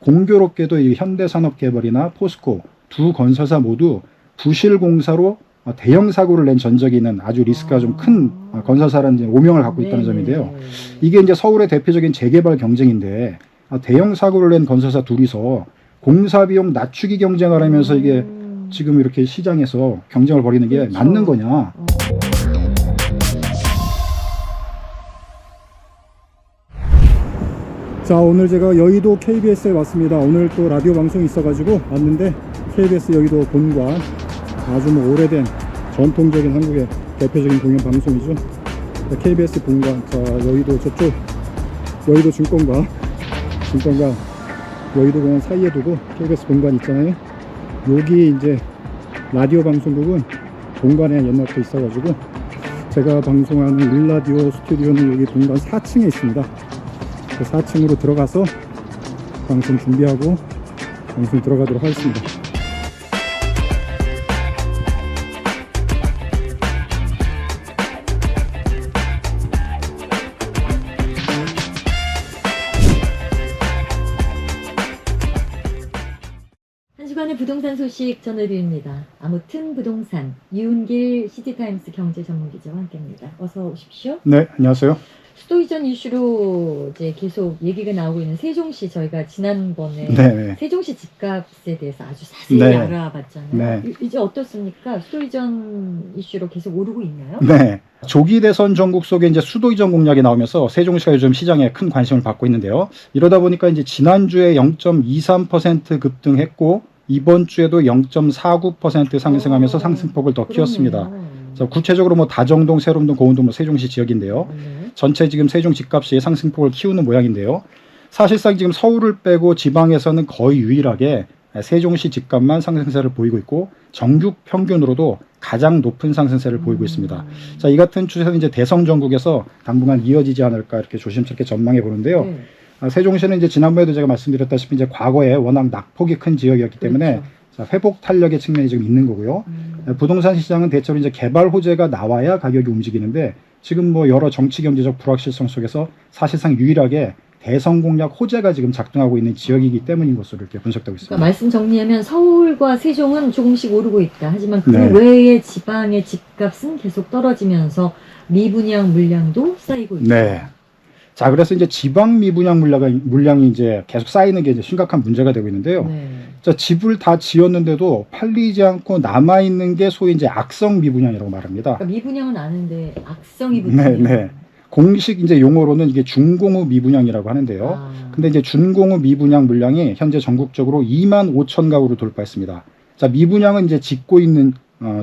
공교롭게도 이 현대산업개발이나 포스코 두 건설사 모두 부실공사로 대형 사고를 낸 전적이 있는 아주 리스크가 좀 큰 건설사라는 오명을 갖고 있다는 점인데요. 이게 이제 서울의 대표적인 재개발 경쟁인데 대형 사고를 낸 건설사 둘이서 공사 비용 낮추기 경쟁을 하면서 이게 지금 이렇게 시장에서 경쟁을 벌이는 게 그렇죠. 맞는 거냐. 자, 오늘 제가 여의도 KBS에 왔습니다. 오늘 또 라디오 방송이 있어가지고 왔는데 KBS 여의도 본관, 아주 뭐 오래된 전통적인 한국의 대표적인 공연 방송이죠. 자, KBS 본관, 자 여의도 저쪽 여의도 증권가 여의도 공원 사이에 두고 KBS 본관 있잖아요. 여기 이제 라디오 방송국은 본관에 옛날부터 있어가지고 제가 방송하는 일라디오 스튜디오는 여기 본관 4층에 있습니다. 4층으로 들어가서 방송 준비하고 방송 들어가도록 하겠습니다. 한 주간의 부동산 소식 전해드립니다. 아무튼 부동산 이운길 시티타임스 경제전문기자와 함께합니다. 어서 오십시오. 네, 안녕하세요. 수도 이전 이슈로 이제 계속 얘기가 나오고 있는 세종시, 저희가 지난번에 네. 세종시 집값에 대해서 아주 자세히 네. 알아봤잖아요. 네. 이제 어떻습니까? 수도 이전 이슈로 계속 오르고 있나요? 네. 조기 대선 전국 속에 이제 수도 이전 공약이 나오면서 세종시가 요즘 시장에 큰 관심을 받고 있는데요. 이러다 보니까 이제 지난주에 0.23% 급등했고 이번 주에도 0.49% 상승하면서 상승폭을 더 키웠습니다. 자, 구체적으로 뭐 다정동, 세롬동, 고운동, 뭐 세종시 지역인데요. 전체 지금 세종 집값이 상승폭을 키우는 모양인데요. 사실상 지금 서울을 빼고 지방에서는 거의 유일하게 세종시 집값만 상승세를 보이고 있고 전국 평균으로도 가장 높은 상승세를 보이고 있습니다. 자, 이 같은 추세는 이제 대선 전국에서 당분간 이어지지 않을까 이렇게 조심스럽게 전망해 보는데요. 세종시는 이제 지난번에도 제가 말씀드렸다시피 이제 과거에 워낙 낙폭이 큰 지역이었기 때문에 자, 회복 탄력의 측면이 지금 있는 거고요. 부동산 시장은 대체로 이제 개발 호재가 나와야 가격이 움직이는데 지금 뭐 여러 정치 경제적 불확실성 속에서 사실상 유일하게 대선 공약 호재가 지금 작동하고 있는 지역이기 때문인 것으로 이렇게 분석되고 있습니다. 그러니까 말씀 정리하면 서울과 세종은 조금씩 오르고 있다. 하지만 그 네. 외의 지방의 집값은 계속 떨어지면서 미분양 물량도 쌓이고 있다. 네. 자, 그래서 이제 지방 미분양 물량이 이제 계속 쌓이는 게 이제 심각한 문제가 되고 있는데요. 자, 집을 다 지었는데도 팔리지 않고 남아 있는 게 소위 이제 악성 미분양이라고 말합니다. 그러니까 미분양은 아는데 악성이 붙으면 네. 공식 이제 용어로는 이게 준공후 미분양이라고 하는데요. 근데 이제 준공후 미분양 물량이 현재 전국적으로 2만 5천 가구를 돌파했습니다. 자, 미분양은 이제 짓고 있는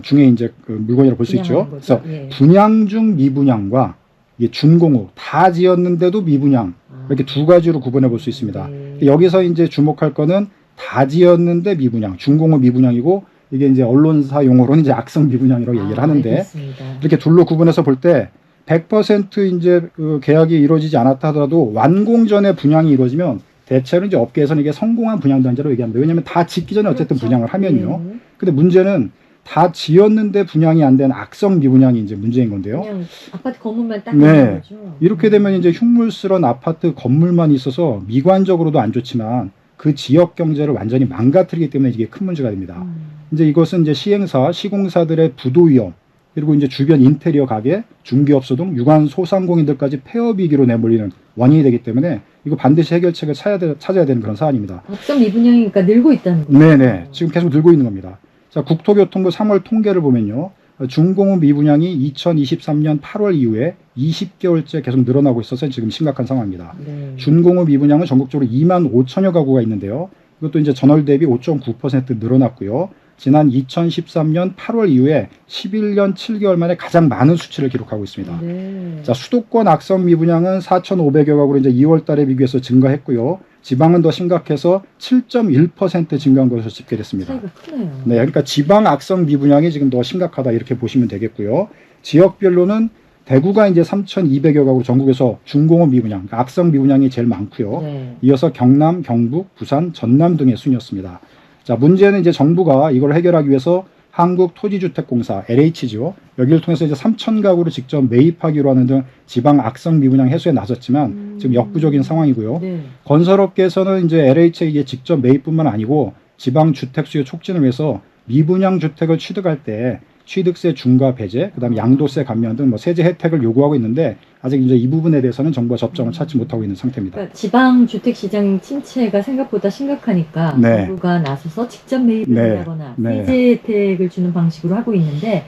중에 이제 그 물건이라고 볼 수 있죠. 그래서 분양 중 미분양과 이게 준공후 다 지었는데도 미분양 이렇게 두 가지로 구분해 볼 수 있습니다. 여기서 이제 주목할 거는 다 지었는데 미분양, 준공후 미분양이고 이게 이제 언론사 용어로는 이제 악성 미분양이라고 얘기를 하는데 알겠습니다. 이렇게 둘로 구분해서 볼 때 100% 이제 그 계약이 이루어지지 않았다 하더라도 완공 전에 분양이 이루어지면 대체로 이제 업계에서는 이게 성공한 분양 단지라고 얘기합니다. 왜냐하면 다 짓기 전에 어쨌든 분양을 하면요. 근데 문제는 다 지었는데 분양이 안 된 악성 미분양이 이제 문제인 건데요. 그냥 아파트 건물만 딱 네. 있는 거죠. 이렇게 되면 이제 흉물스런 아파트 건물만 있어서 미관적으로도 안 좋지만 그 지역 경제를 완전히 망가뜨리기 때문에 이게 큰 문제가 됩니다. 이제 이것은 이제 시행사, 시공사들의 부도 위험, 그리고 이제 주변 인테리어 가게, 중개업소 등 유관 소상공인들까지 폐업위기로 내몰리는 원인이 되기 때문에 이거 반드시 해결책을 찾아야 되는 그런 사안입니다. 악성 미분양이니까 늘고 있다는 거죠. 네네. 지금 계속 늘고 있는 겁니다. 자, 국토교통부 3월 통계를 보면요. 준공후 미분양이 2023년 8월 이후에 20개월째 계속 늘어나고 있어서 지금 심각한 상황입니다. 준공후 미분양은 전국적으로 2만 5천여 가구가 있는데요. 이것도 이제 전월 대비 5.9% 늘어났고요. 지난 2013년 8월 이후에 11년 7개월 만에 가장 많은 수치를 기록하고 있습니다. 자, 수도권 악성 미분양은 4,500여 가구로 이제 2월 달에 비교해서 증가했고요. 지방은 더 심각해서 7.1% 증가한 것으로 집계됐습니다. 차이가 크네요. 네, 그러니까 지방 악성 미분양이 지금 더 심각하다 이렇게 보시면 되겠고요. 지역별로는 대구가 이제 3,200여 가구 전국에서 준공후 미분양, 그러니까 악성 미분양이 제일 많고요. 이어서 경남, 경북, 부산, 전남 등의 순이었습니다. 자, 문제는 이제 정부가 이걸 해결하기 위해서 한국토지주택공사 LH죠. 여기를 통해서 이제 3,000가구를 직접 매입하기로 하는 등 지방 악성 미분양 해소에 나섰지만 지금 역부족인 상황이고요. 네. 건설업계에서는 이제 LH에 이게 직접 매입뿐만 아니고 지방 주택 수요 촉진을 위해서 미분양 주택을 취득할 때 취득세 중과 배제, 그다음에 양도세 감면 등 뭐 세제 혜택을 요구하고 있는데 아직 이제 이 부분에 대해서는 정부가 접점을 찾지 못하고 있는 상태입니다. 그러니까 지방 주택 시장 침체가 생각보다 심각하니까 네. 정부가 나서서 직접 매입을 네. 한다거나 네. 세제 혜택을 주는 방식으로 하고 있는데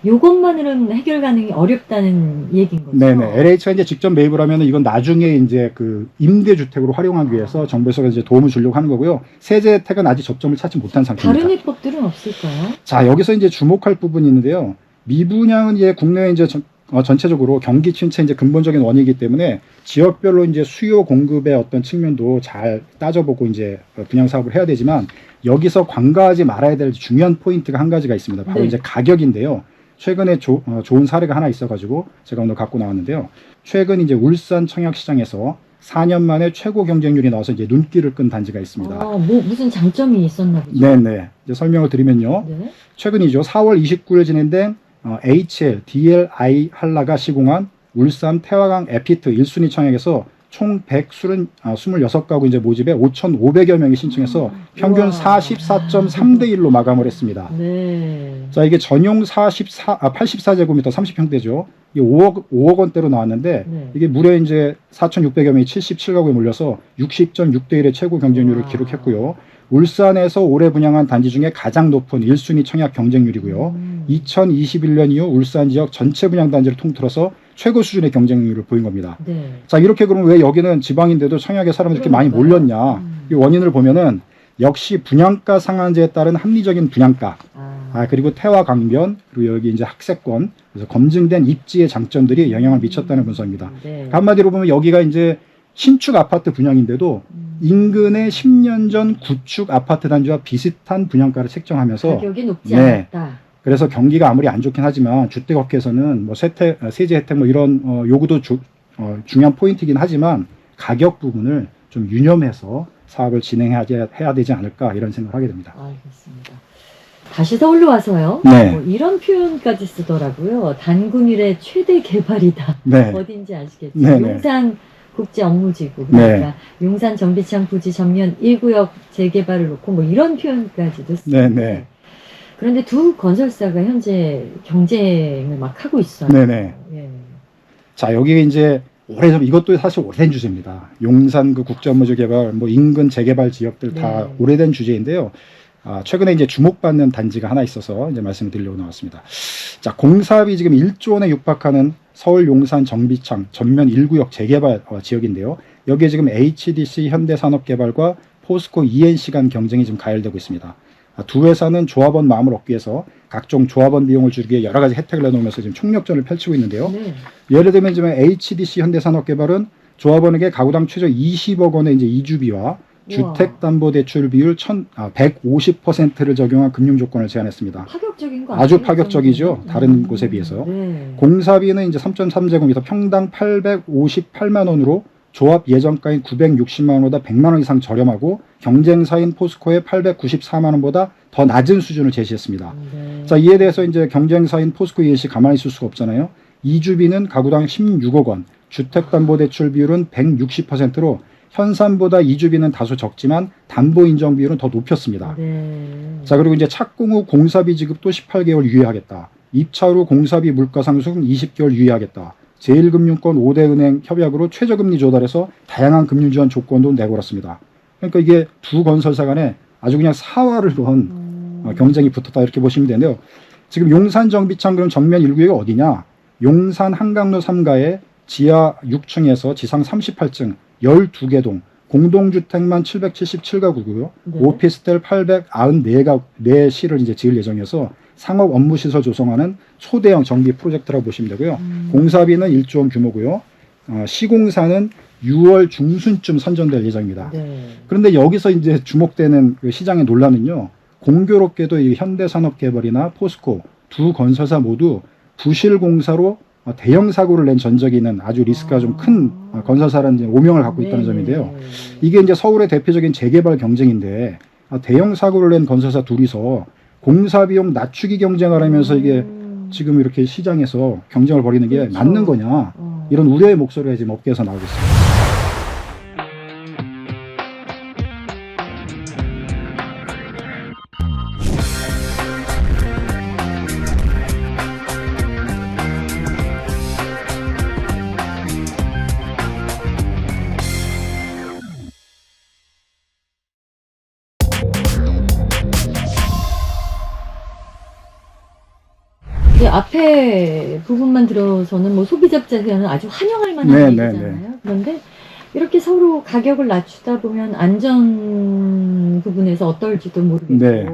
요것만으로는 해결 가능이 어렵다는 얘기인 거죠. 네네. LH가 이제 직접 매입을 하면 이건 나중에 이제 그 임대주택으로 활용하기 위해서 정부에서 이제 도움을 주려고 하는 거고요. 세제 혜택은 아직 접점을 찾지 못한 상태입니다. 다른 해법들은 없을까요? 자, 여기서 이제 주목할 부분이 있는데요. 미분양은 이제 국내에 이제 전체적으로 경기 침체 이제 근본적인 원인이기 때문에 지역별로 이제 수요 공급의 어떤 측면도 잘 따져보고 이제 분양 사업을 해야 되지만 여기서 관가하지 말아야 될 중요한 포인트가 한 가지가 있습니다. 바로 네. 이제 가격인데요. 최근에 좋은 사례가 하나 있어가지고 제가 오늘 갖고 나왔는데요. 최근 이제 울산 청약시장에서 4년 만에 최고 경쟁률이 나와서 이제 눈길을 끈 단지가 있습니다. 무슨 장점이 있었나 보죠? 네네. 이제 설명을 드리면요. 네. 최근이죠. 4월 29일 진행된 HL, DLI 한라가 시공한 울산 태화강 에피트 1순위 청약에서 총 126가구 이제 모집에 5,500여 명이 신청해서 평균 우와. 44.3대 1로 마감을 했습니다. 네. 자, 이게 전용 84제곱미터 30평대죠. 이게 5억 원대로 나왔는데 네. 이게 무려 이제 4,600여 명이 77가구에 몰려서 60.6대 1의 최고 경쟁률을 와. 기록했고요. 울산에서 올해 분양한 단지 중에 가장 높은 1순위 청약 경쟁률이고요. 2021년 이후 울산 지역 전체 분양 단지를 통틀어서 최고 수준의 경쟁률을 보인 겁니다. 네. 자, 이렇게 그러면 왜 여기는 지방인데도 청약에 사람들이 이렇게 많이 그러니까요. 몰렸냐? 이 원인을 보면은 역시 분양가 상한제에 따른 합리적인 분양가, 그리고 태화 강변, 그리고 여기 이제 학세권, 그래서 검증된 입지의 장점들이 영향을 미쳤다는 분석입니다. 네. 한마디로 보면 여기가 이제 신축 아파트 분양인데도 인근의 10년 전 구축 아파트 단지와 비슷한 분양가를 책정하면서 가격이 높지 네. 않았다. 그래서 경기가 아무리 안 좋긴 하지만 주택업계에서는 뭐 세제 혜택 뭐 이런 요구도 중요한 포인트이긴 하지만 가격 부분을 좀 유념해서 사업을 진행해야 되지 않을까 이런 생각을 하게 됩니다. 알겠습니다. 다시 서울로 와서요. 네. 이런 표현까지 쓰더라고요. 단군일의 최대 개발이다. 네. 어딘지 아시겠죠? 네, 네. 용산 국제업무지구, 그러니까 용산 정비창 부지 전면 1구역 재개발을 놓고 뭐 이런 표현까지도 쓰는데 네, 네. 그런데 두 건설사가 현재 경쟁을 막 하고 있어요. 네네. 예. 자, 여기 이제 이것도 사실 오래된 주제입니다. 용산 그 국제업무지 개발, 뭐 인근 재개발 지역들 다 네. 오래된 주제인데요. 최근에 이제 주목받는 단지가 하나 있어서 이제 말씀을 드리려고 나왔습니다. 자, 공사비 지금 1조 원에 육박하는 서울 용산 정비창 전면 1구역 재개발 지역인데요. 여기에 지금 HDC 현대산업개발과 포스코 ENC 간 경쟁이 지금 가열되고 있습니다. 두 회사는 조합원 마음을 얻기 위해서 각종 조합원 비용을 줄이기 위해 여러 가지 혜택을 내놓으면서 지금 총력전을 펼치고 있는데요. 네. 예를 들면 지금 HDC 현대산업개발은 조합원에게 가구당 최저 20억 원의 이제 이주비와 주택담보대출 비율 150%를 적용한 금융 조건을 제안했습니다. 파격적인 거 아주 아니에요? 파격적이죠. 다른 곳에 비해서. 네. 공사비는 이제 3.3제곱미터 평당 858만 원으로 조합 예정가인 960만 원보다 100만 원 이상 저렴하고 경쟁사인 포스코의 894만 원보다 더 낮은 수준을 제시했습니다. 네. 자, 이에 대해서 이제 경쟁사인 포스코 ENC 가만히 있을 수가 없잖아요. 이주비는 가구당 16억 원, 주택담보대출 비율은 160%로 현산보다 이주비는 다소 적지만 담보 인정 비율은 더 높였습니다. 네. 자, 그리고 이제 착공 후 공사비 지급도 18개월 유예하겠다. 입찰 후 공사비 물가 상승 20개월 유예하겠다. 제1금융권 5대 은행 협약으로 최저금리 조달해서 다양한 금융 지원 조건도 내걸었습니다. 그러니까 이게 두 건설사 간에 아주 그냥 사활을 건 경쟁이 붙었다 이렇게 보시면 되는데요. 지금 용산 정비창 그럼 정면 1구역이 어디냐? 용산 한강로 3가에 지하 6층에서 지상 38층 12개 동 공동주택만 777가구고요. 네. 오피스텔 894시를 이제 지을 예정이어서 상업 업무시설 조성하는 초대형 정비 프로젝트라고 보시면 되고요. 공사비는 1조 원 규모고요. 시공사는 6월 중순쯤 선정될 예정입니다. 네. 그런데 여기서 이제 주목되는 그 시장의 논란은요. 공교롭게도 이 현대산업개발이나 포스코 두 건설사 모두 부실 공사로 대형 사고를 낸 전적이 있는 아주 리스크가 좀 큰 건설사라는 이제 오명을 갖고 있다는 점인데요. 이게 이제 서울의 대표적인 재개발 경쟁인데 대형 사고를 낸 건설사 둘이서 공사 비용 낮추기 경쟁을 하면서 이게 지금 이렇게 시장에서 경쟁을 벌이는 게 그렇죠. 맞는 거냐, 이런 우려의 목소리가 지금 업계에서 나오고 있습니다. 이 앞에 부분만 들어서는 뭐 소비자 입장에서는 아주 환영할 만한 네, 얘기잖아요. 그런데 이렇게 서로 가격을 낮추다 보면 안전 부분에서 어떨지도 모르겠고 네.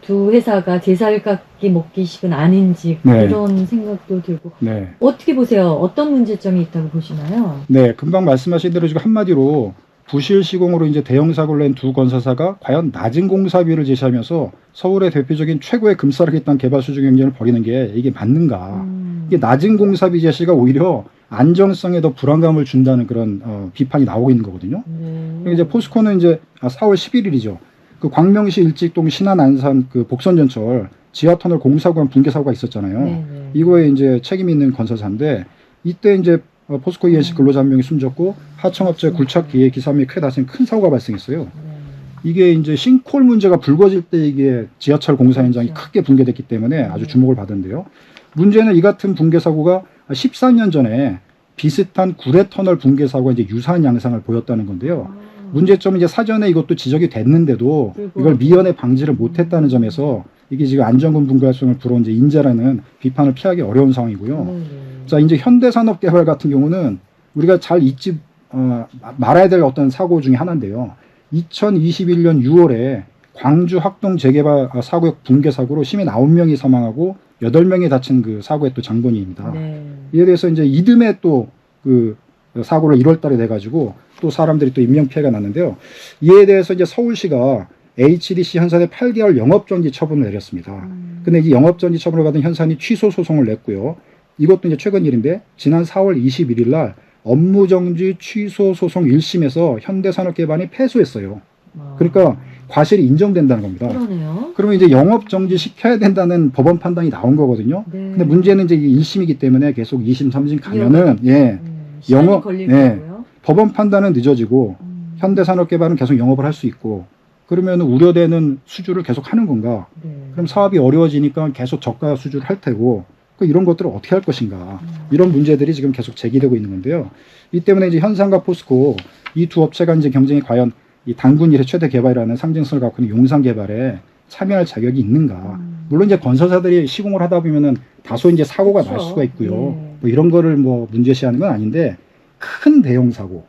두 회사가 제살깎기 먹기식은 아닌지 네. 그런 생각도 들고 네. 어떻게 보세요? 어떤 문제점이 있다고 보시나요? 네, 금방 말씀하신 대로 지금 한마디로 부실 시공으로 이제 대형 사고를 낸 두 건설사가 과연 낮은 공사비를 제시하면서 서울의 대표적인 최고의 금싸르겠다는 개발 수주 경쟁을 벌이는 게 이게 맞는가? 이게 낮은 공사비 제시가 오히려 안정성에 더 불안감을 준다는 그런 비판이 나오고 있는 거거든요. 이제 포스코는 이제 4월 11일이죠. 그 광명시 일직동 신안 안산 그 복선전철 지하터널 공사구간 붕괴 사고가 있었잖아요. 네네. 이거에 이제 책임 있는 건설사인데 이때 이제 포스코 ENC 근로자 한 명이 숨졌고 하청업체 굴착기에 기사함이 크게 다친 큰 사고가 발생했어요. 이게 이제 싱크홀 문제가 불거질 때 이게 지하철 공사 현장이 그렇죠. 크게 붕괴됐기 때문에 아주 주목을 받은데요. 문제는 이 같은 붕괴 사고가 14년 전에 비슷한 구례터널 붕괴 사고가 이제 유사한 양상을 보였다는 건데요. 문제점은 이제 사전에 이것도 지적이 됐는데도 이걸 미연에 방지를 못했다는 점에서 이게 지금 안전군 붕괴성을 불어온 이제 인재라는 비판을 피하기 어려운 상황이고요. 자, 이제 현대산업개발 같은 경우는 우리가 잘 잊지 말아야 될 어떤 사고 중에 하나인데요. 2021년 6월에 광주 학동 재개발 사고역 붕괴 사고로 시민 9명이 사망하고 8명이 다친 그 사고의 또 장본인입니다. 네. 이에 대해서 이제 이듬해 또 그 사고를 1월 달에 내가지고 또 사람들이 또 인명피해가 났는데요. 이에 대해서 이제 서울시가 HDC 현산에 8개월 영업정지 처분을 내렸습니다. 근데 이 영업정지 처분을 받은 현산이 취소 소송을 냈고요. 이것도 이제 최근 일인데 지난 4월 21일 날 업무정지 취소 소송 1심에서 현대산업개발이 패소했어요. 그러니까 과실이 인정된다는 겁니다. 그러네요. 그러면 이제 영업정지 시켜야 된다는 법원 판단이 나온 거거든요. 네. 근데 문제는 이제 1심이기 때문에 계속 2심, 3심 가면은 시간이 영업- 걸릴 네. 거고요. 법원 판단은 늦어지고 현대산업개발은 계속 영업을 할 수 있고 그러면 우려되는 수주를 계속 하는 건가? 네. 그럼 사업이 어려워지니까 계속 저가 수주를 할 테고 이런 것들을 어떻게 할 것인가? 이런 문제들이 지금 계속 제기되고 있는 건데요. 이 때문에 이제 현산과 포스코 이 두 업체가 이제 경쟁이 과연 이 단군 이래 최대 개발이라는 상징성을 갖고 있는 용산 개발에 참여할 자격이 있는가? 물론 이제 건설사들이 시공을 하다 보면은 다소 이제 사고가 날 그렇죠. 수가 있고요. 네. 뭐 이런 거를 뭐 문제시하는 건 아닌데 큰 대형 사고,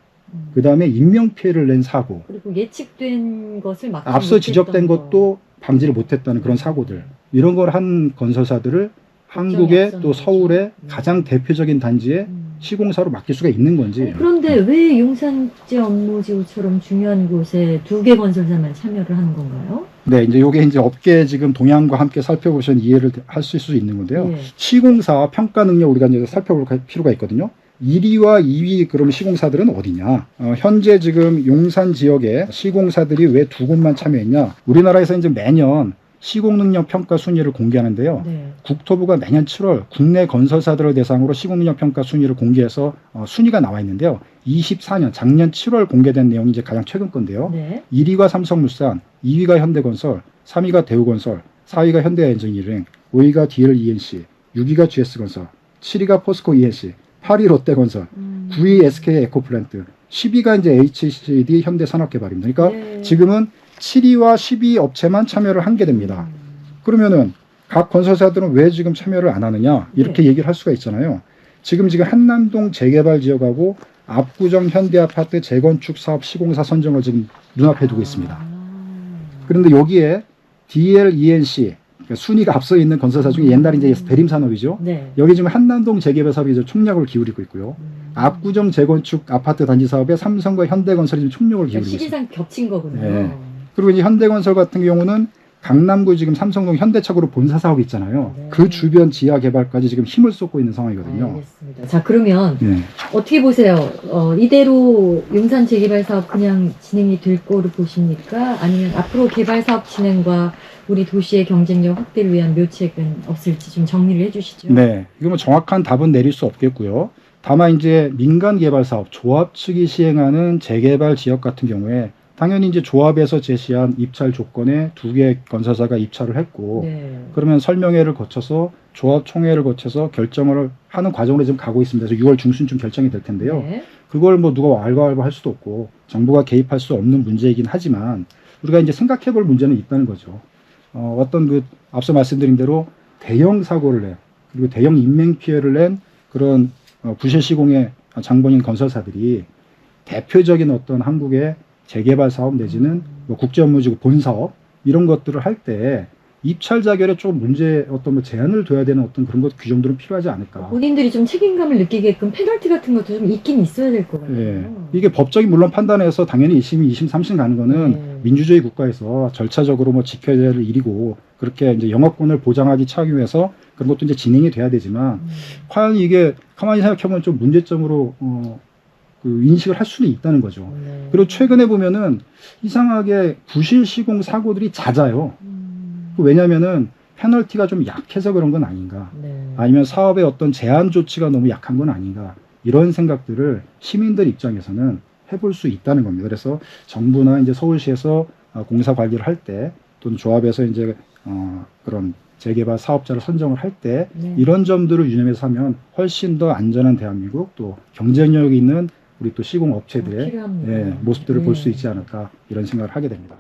그 다음에 인명 피해를 낸 사고, 그리고 예측된 것을 막 앞서 지적된 것도 방지를 못했다는 그런 사고들, 이런 걸 한 건설사들을 한국의 앞서는 또 서울의 거죠. 가장 대표적인 단지에 시공사로 맡길 수가 있는 건지. 그런데 왜 용산제 업무지구처럼 중요한 곳에 두 개 건설사만 참여를 하는 건가요? 네, 이제 요게 이제 업계 지금 동향과 함께 살펴보시면 이해를 하실 수 있는 건데요. 네. 시공사 평가 능력 우리가 이제 살펴볼 필요가 있거든요. 1위와 2위 그럼 시공사들은 어디냐? 현재 지금 용산 지역에 시공사들이 왜 두 곳만 참여했냐? 우리나라에서 이제 매년 시공 능력 평가 순위를 공개하는데요. 네. 국토부가 매년 7월 국내 건설사들을 대상으로 시공 능력 평가 순위를 공개해서 순위가 나와 있는데요. 24년 작년 7월 공개된 내용이 이제 가장 최근 건데요. 네. 1위가 삼성물산, 2위가 현대건설, 3위가 대우건설, 4위가 현대엔지니어링, 5위가 DLENC, 6위가 GS건설, 7위가 포스코 ENC, 8위 롯데건설, 9위 SK 에코플랜트, 10위가 이제 HCD 현대산업개발입니다. 그러니까 네. 지금은 7위와 10위 업체만 참여를 한 게 됩니다. 그러면은 각 건설사들은 왜 지금 참여를 안 하느냐 이렇게 얘기를 할 수가 있잖아요. 지금 한남동 재개발 지역하고 압구정 현대아파트 재건축 사업 시공사 선정을 지금 눈앞에 두고 있습니다. 그런데 여기에 DLENC 그러니까 순위가 앞서 있는 건설사 중에 옛날 이제 대림산업이죠. 네. 여기 지금 한남동 재개발 사업이 이제 총력을 기울이고 있고요. 압구정 재건축 아파트 단지 사업에 삼성과 현대건설이 지금 총력을 그러니까 기울이고 있습니다. 시기상 겹친 거군요. 네. 그리고 이제 현대건설 같은 경우는 강남구 지금 삼성동 현대차고로 본사 사업이 있잖아요. 네. 그 주변 지하 개발까지 지금 힘을 쏟고 있는 상황이거든요. 알겠습니다. 자, 그러면 예. 어떻게 보세요? 이대로 용산 재개발 사업 그냥 진행이 될 거로 보십니까? 아니면 앞으로 개발 사업 진행과 우리 도시의 경쟁력 확대를 위한 묘책은 없을지 좀 정리를 해주시죠. 네, 이거 뭐 정확한 답은 내릴 수 없겠고요. 다만 이제 민간 개발 사업 조합 측이 시행하는 재개발 지역 같은 경우에 당연히 이제 조합에서 제시한 입찰 조건에 2개 건설사가 입찰을 했고, 네. 그러면 설명회를 거쳐서 조합 총회를 거쳐서 결정을 하는 과정으로 지금 가고 있습니다. 그래서 6월 중순쯤 결정이 될 텐데요. 네. 그걸 뭐 누가 알바알바 할 수도 없고 정부가 개입할 수 없는 문제이긴 하지만 우리가 이제 생각해 볼 문제는 있다는 거죠. 어떤 그 앞서 말씀드린 대로 대형 사고를 낸 그리고 대형 인명 피해를 낸 그런 부실 시공의 장본인 건설사들이 대표적인 어떤 한국의 재개발 사업 내지는 뭐 국제업무지구 본사업 이런 것들을 할 때 입찰 자결에 좀 문제 어떤 뭐 제한을 둬야 되는 어떤 그런 것 규정들은 필요하지 않을까. 본인들이 좀 책임감을 느끼게끔 페널티 같은 것도 좀 있긴 있어야 될 것 같아요. 예. 이게 법적인 물론 판단해서 당연히 1심, 2심, 3심 가는 거는 네. 민주주의 국가에서 절차적으로 뭐 지켜야 될 일이고 그렇게 이제 영업권을 보장하기 차기 위해서 그런 것도 이제 진행이 돼야 되지만 과연 이게 가만히 생각해보면 좀 문제점으로 그 인식을 할 수는 있다는 거죠. 네. 그리고 최근에 보면은 이상하게 부실 시공 사고들이 잦아요. 왜냐면은 페널티가 좀 약해서 그런 건 아닌가. 네. 아니면 사업의 어떤 제한 조치가 너무 약한 건 아닌가. 이런 생각들을 시민들 입장에서는 해볼 수 있다는 겁니다. 그래서 정부나 이제 서울시에서 공사 관리를 할 때 또는 조합에서 이제 그런 재개발 사업자를 선정을 할 때 네. 이런 점들을 유념해서 하면 훨씬 더 안전한 대한민국 또 경쟁력이 있는 우리 또 시공 업체들의 필요합니다. 예, 모습들을 네. 볼 수 있지 않을까 이런 생각을 하게 됩니다.